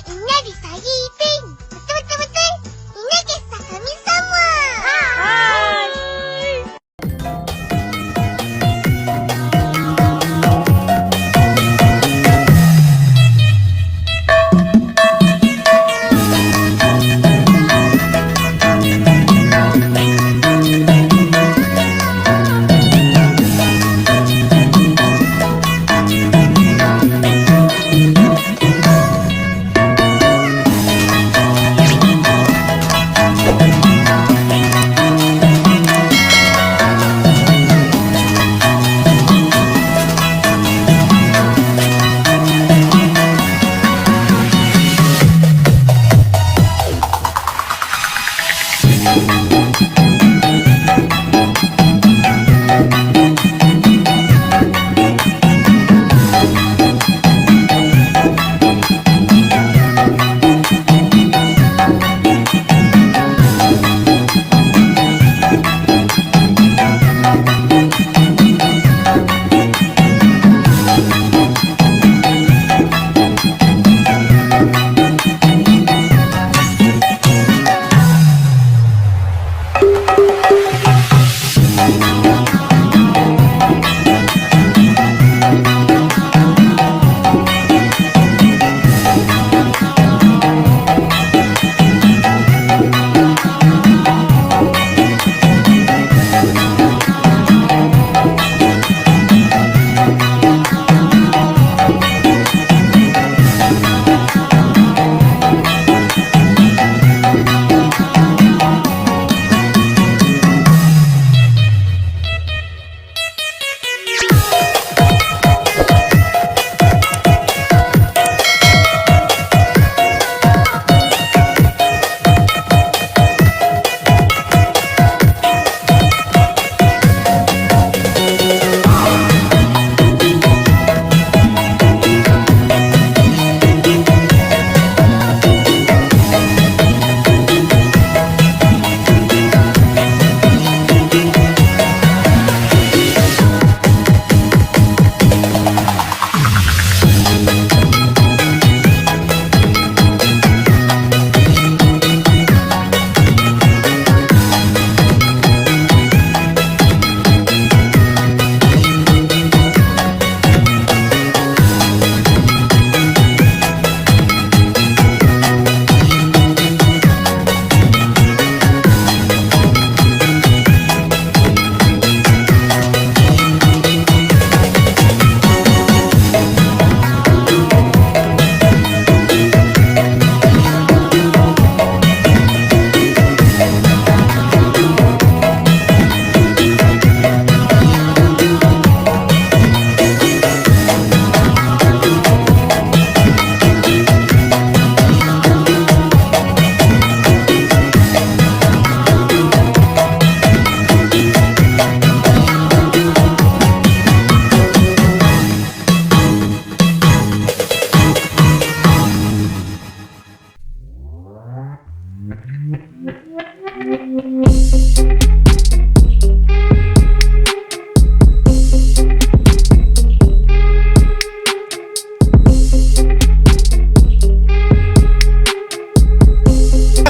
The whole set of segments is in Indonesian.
Inna bisa giping. Betul. Inna kisah kami semua.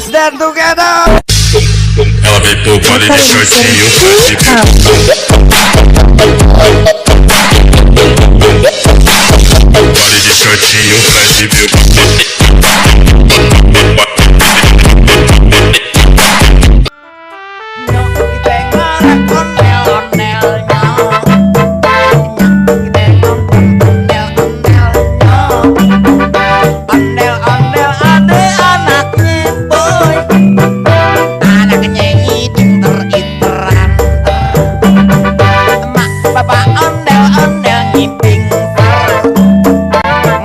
Stand together. All people body the shirt, see you fancy body the shirt, see you fancy Bapak ondel-ondel ngiping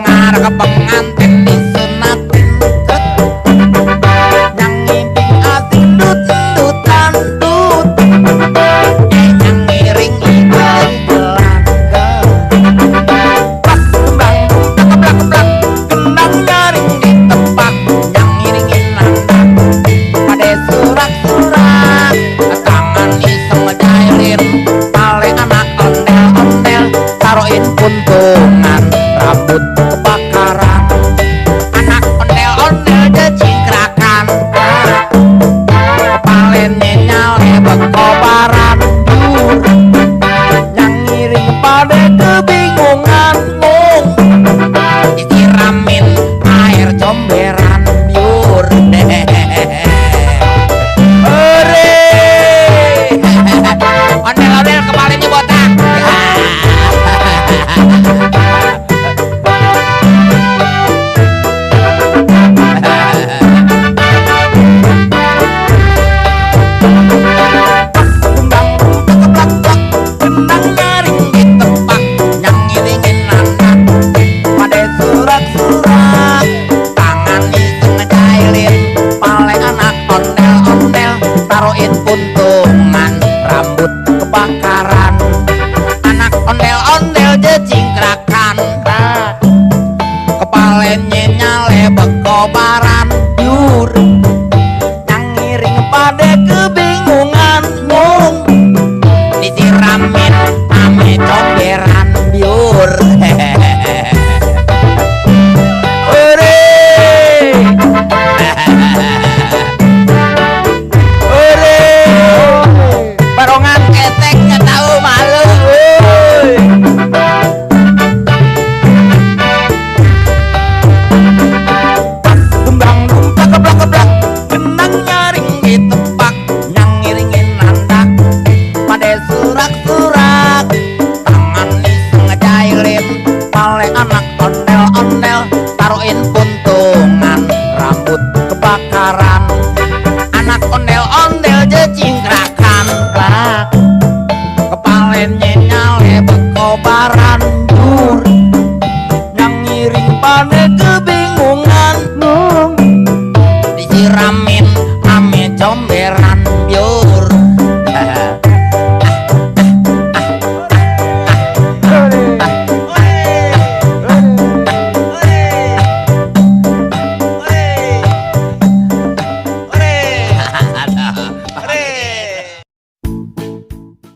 ngarep pengantin puntungan, rambut kebakaran, anak ondel-ondel jecingkrakan, kepalanya nyale bekobaran, yur yang ngiring pada kebingungan, mung disiramin ame comberan, yur barongan keteknya tahu malu. Gembang dumpa keblak-keblak, gendang nyaring ditebak, yang ngiringin nanda pada surak-surak, tangan iseng ngejailin pale anak ondel-ondel, taruhin puntungan, rambut kebakaran, anak ondel-ondel jecingkrakan, kepalanya nyale bekobaran, jur yang ngiring pada